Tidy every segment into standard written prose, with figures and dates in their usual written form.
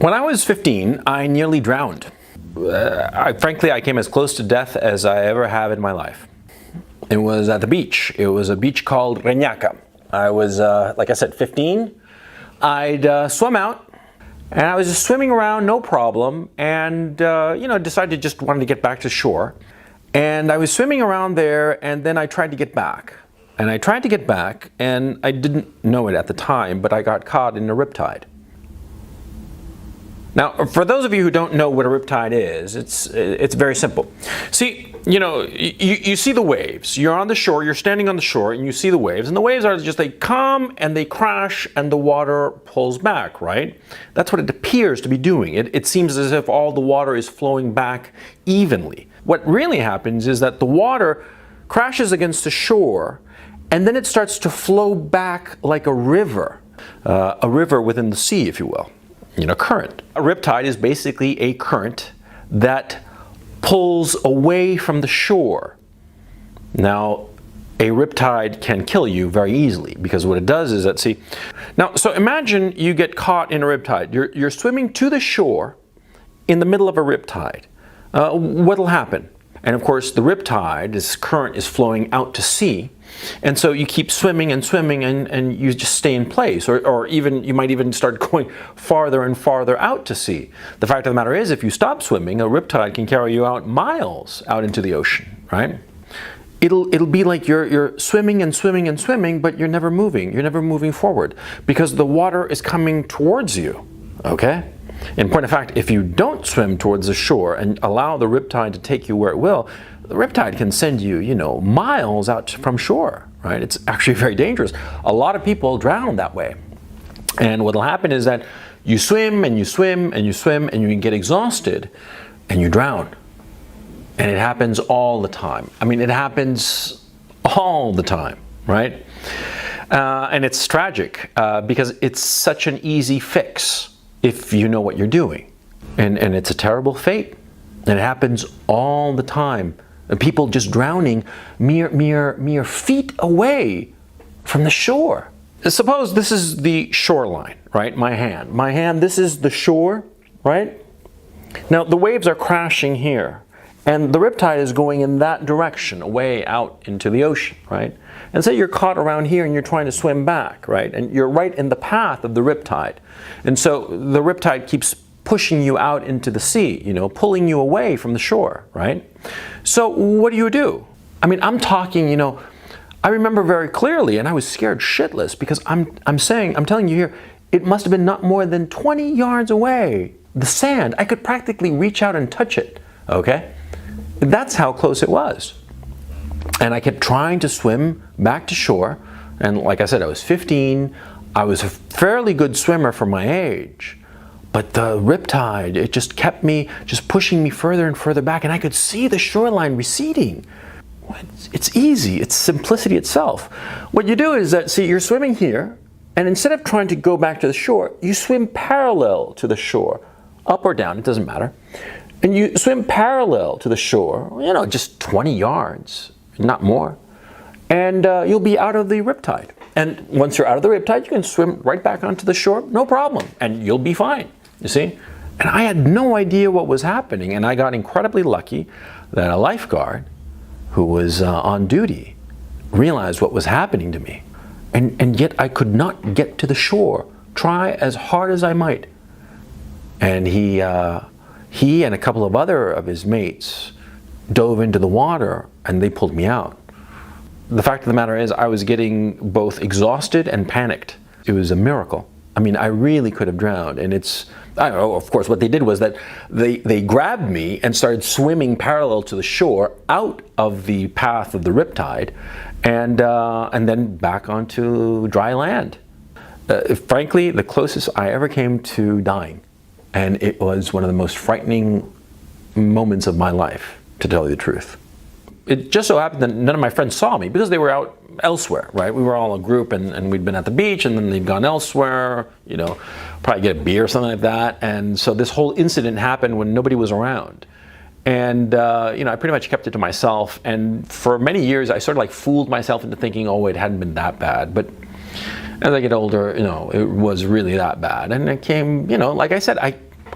When I was 15, I nearly drowned. Frankly, I came as close to death as I ever have in my life. It was at the beach. It was a beach called Reñaca. I was, like I said, 15. I'd swum out, and I was just swimming around, no problem, and decided just wanted to get back to shore. And I was swimming around there, and then I tried to get back. And I tried to get back, and I didn't know it at the time, but I got caught in a riptide. Now, for those of you who don't know what a riptide is, it's very simple. See, you see the waves. You're on the shore, you're standing on the shore, and you see the waves. And the waves are just, they come and they crash and the water pulls back, right? That's what it appears to be doing. It seems as if all the water is flowing back evenly. What really happens is that the water crashes against the shore, and then it starts to flow back like a river within the sea, if you will. Current. A riptide is basically a current that pulls away from the shore. Now, a riptide can kill you very easily because what it does is that, so imagine you get caught in a riptide. You're swimming to the shore in the middle of a riptide. What'll happen? And of course, the riptide, this current, is flowing out to sea. And so you keep swimming and swimming and you just stay in place, or even you might even start going farther and farther out to sea. The fact of the matter is, if you stop swimming, a riptide can carry you out miles out into the ocean, right? It'll be like you're swimming and swimming and swimming, but you're never moving. You're never moving forward because the water is coming towards you, okay? In point of fact, if you don't swim towards the shore and allow the riptide to take you where it will, the riptide can send you, miles out from shore, right? It's actually very dangerous. A lot of people drown that way. And what'll happen is that you swim and you swim and you swim and you get exhausted and you drown. And it happens all the time. I mean, it happens all the time, right? And it's tragic because it's such an easy fix if you know what you're doing. And it's a terrible fate. And it happens all the time. People just drowning mere feet away from the shore. Suppose this is the shoreline, right? My hand, this is the shore, right? Now the waves are crashing here, and the riptide is going in that direction, away out into the ocean, right? And say you're caught around here and you're trying to swim back, right? And you're right in the path of the riptide. And so the riptide keeps pushing you out into the sea, pulling you away from the shore, right? So what do? I mean, I'm talking, I remember very clearly, and I was scared shitless because I'm telling you here, it must have been not more than 20 yards away. The sand, I could practically reach out and touch it, okay? That's how close it was. And I kept trying to swim back to shore. And like I said, I was 15. I was a fairly good swimmer for my age. But the riptide, it just kept me, just pushing me further and further back, and I could see the shoreline receding. It's easy, it's simplicity itself. What you do is that, you're swimming here, and instead of trying to go back to the shore, you swim parallel to the shore, up or down, it doesn't matter. And you swim parallel to the shore, just 20 yards, not more. And you'll be out of the riptide. And once you're out of the riptide, you can swim right back onto the shore, no problem, and you'll be fine. You see? And I had no idea what was happening, and I got incredibly lucky that a lifeguard who was on duty realized what was happening to me. And yet I could not get to the shore, try as hard as I might. And he and a couple of other of his mates dove into the water, and they pulled me out. The fact of the matter is, I was getting both exhausted and panicked. It was a miracle. I mean, I really could have drowned, and I don't know, of course, what they did was that they grabbed me and started swimming parallel to the shore out of the path of the riptide and then back onto dry land. Frankly, the closest I ever came to dying, and it was one of the most frightening moments of my life, to tell you the truth. It just so happened that none of my friends saw me because they were out elsewhere, right? We were all a group and we'd been at the beach and then they'd gone elsewhere, probably get a beer or something like that. And so this whole incident happened when nobody was around. And, I pretty much kept it to myself. And for many years, I sort of fooled myself into thinking, oh, it hadn't been that bad. But as I get older, it was really that bad. And it came, like I said,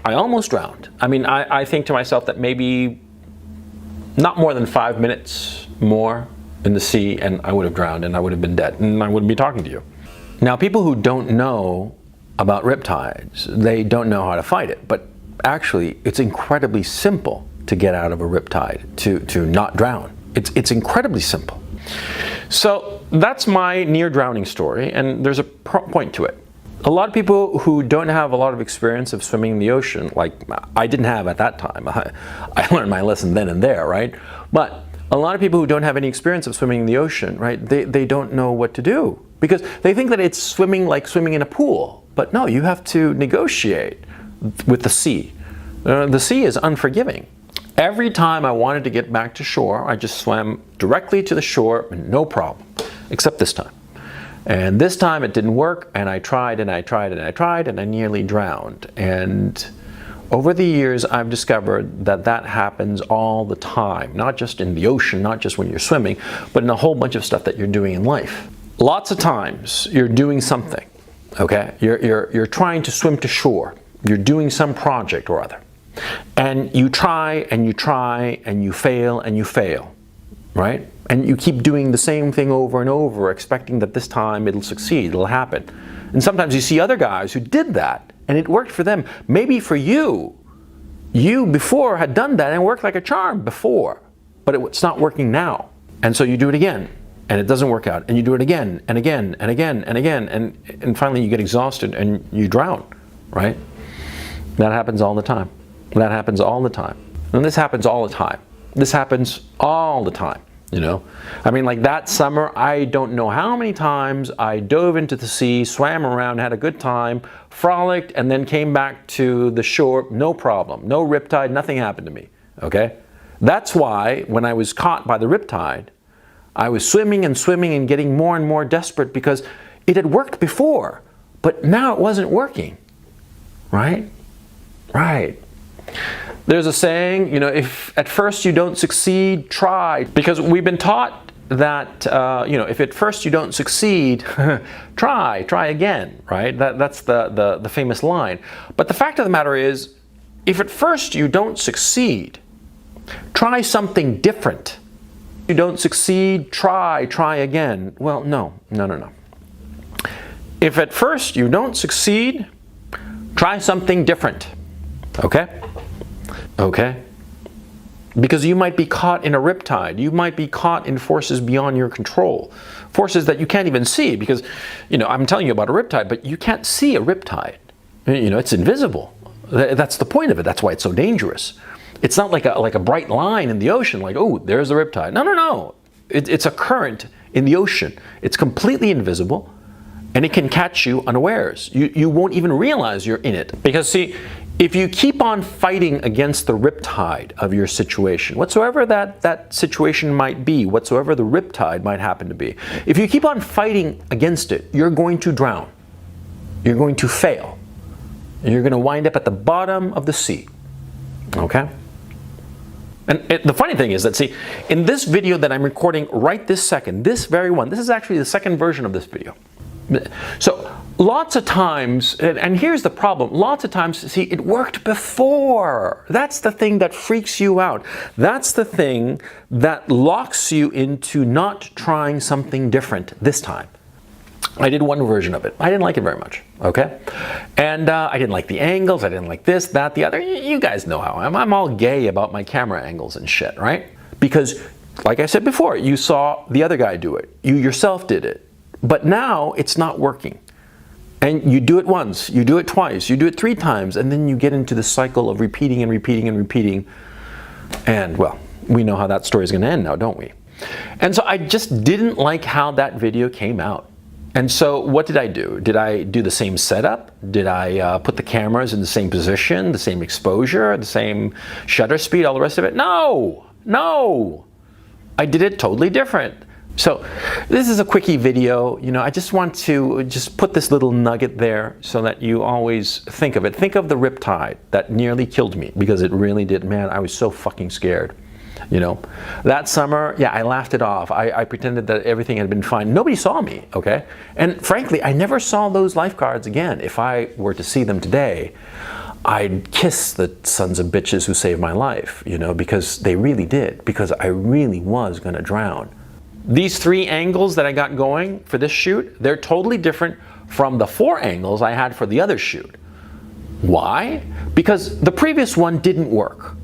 I almost drowned. I mean, I think to myself that maybe not more than 5 minutes more in the sea and I would have drowned and I would have been dead and I wouldn't be talking to you. Now, people who don't know about riptides, they don't know how to fight it, but actually it's incredibly simple to get out of a riptide, to not drown. It's incredibly simple. So that's my near drowning story, and there's a point to it. A lot of people who don't have a lot of experience of swimming in the ocean, like I didn't have at that time, I learned my lesson then and there, right? But a lot of people who don't have any experience of swimming in the ocean, right, they don't know what to do because they think that it's swimming like swimming in a pool. But no, you have to negotiate with the sea. The sea is unforgiving. Every time I wanted to get back to shore, I just swam directly to the shore, no problem, except this time. And this time it didn't work, and I tried and I tried and I tried, and I nearly drowned. And over the years, I've discovered that that happens all the time, not just in the ocean, not just when you're swimming, but in a whole bunch of stuff that you're doing in life. Lots of times you're doing something, okay? You're trying to swim to shore. You're doing some project or other. And you try and you try and you fail, right? And you keep doing the same thing over and over, expecting that this time it'll succeed, it'll happen. And sometimes you see other guys who did that and it worked for them. Maybe for you, you before had done that and it worked like a charm before, but it's not working now. And so you do it again and it doesn't work out, and you do it again and again and again and again, and finally you get exhausted and you drown, right? That happens all the time. That happens all the time. And this happens all the time. This happens all the time, you know? I mean, like that summer, I don't know how many times I dove into the sea, swam around, had a good time, frolicked, and then came back to the shore, no problem. No riptide, nothing happened to me, okay? That's why when I was caught by the riptide, I was swimming and getting more and more desperate because it had worked before, but now it wasn't working, right? Right. There's a saying, you know, if at first you don't succeed, try. Because we've been taught that, you know, if at first you don't succeed, try again, right? That's the famous line. But the fact of the matter is, if at first you don't succeed, try something different. If you don't succeed, try again. Well, no. If at first you don't succeed, try something different. Okay? Okay? Because you might be caught in a riptide. You might be caught in forces beyond your control. Forces that you can't even see because, you know, I'm telling you about a riptide, but you can't see a riptide. You know, it's invisible. That's the point of it. That's why it's so dangerous. It's not like a bright line in the ocean, like, oh, there's the riptide. No. It's a current in the ocean. It's completely invisible, and it can catch you unawares. You won't even realize you're in it. Because, see, if you keep on fighting against the riptide of your situation, whatsoever that situation might be, whatsoever the riptide might happen to be, if you keep on fighting against it, you're going to drown. You're going to fail. And you're going to wind up at the bottom of the sea. Okay? And the funny thing is that, see, in this video that I'm recording right this second, this very one, this is actually the second version of this video. So lots of times, and here's the problem, lots of times, see, it worked before. That's the thing that freaks you out. That's the thing that locks you into not trying something different this time. I did one version of it. I didn't like it very much, okay? And I didn't like the angles, I didn't like this, that, the other. You guys know how I am. I'm all gay about my camera angles and shit, right? Because, like I said before, you saw the other guy do it. You yourself did it. But now it's not working. And you do it once, you do it twice, you do it 3 times, and then you get into the cycle of repeating and repeating and repeating. And, well, we know how that story is going to end now, don't we? And so I just didn't like how that video came out. And so what did I do? Did I do the same setup? Did I put the cameras in the same position, the same exposure, the same shutter speed, all the rest of it? No! I did it totally different. So this is a quickie video. You know, I just want to just put this little nugget there so that you always think of it. Think of the riptide that nearly killed me, because it really did. Man, I was so fucking scared. You know, that summer, yeah, I laughed it off. I pretended that everything had been fine. Nobody saw me, okay? And frankly, I never saw those lifeguards again. If I were to see them today, I'd kiss the sons of bitches who saved my life, you know, because they really did, because I really was going to drown. These 3 angles that I got going for this shoot, they're totally different from the 4 angles I had for the other shoot. Why? Because the previous one didn't work.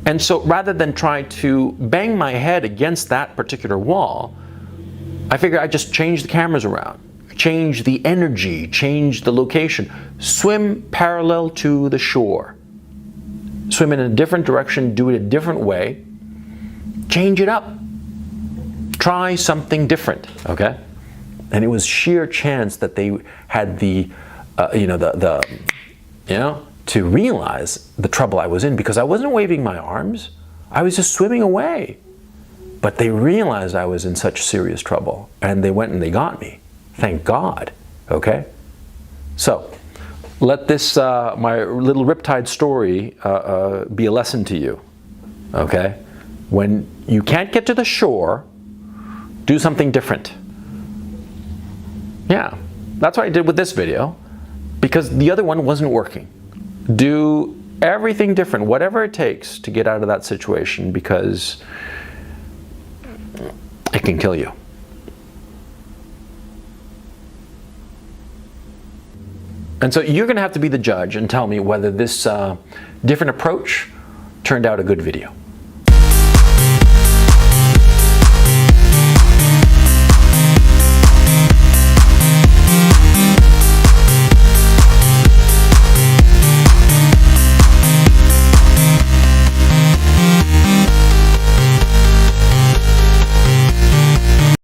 And so rather than try to bang my head against that particular wall, I figured I'd just change the cameras around, change the energy, change the location, swim parallel to the shore, swim in a different direction, do it a different way, change it up, try something different, okay? And it was sheer chance that they had to realize the trouble I was in, because I wasn't waving my arms, I was just swimming away. But they realized I was in such serious trouble, and they went and they got me. Thank God, okay? So, let this, my little riptide story be a lesson to you, okay? When you can't get to the shore, do something different. Yeah, that's what I did with this video, because the other one wasn't working. Do everything different, whatever it takes to get out of that situation, because it can kill you. And so you're going to have to be the judge and tell me whether this different approach turned out a good video.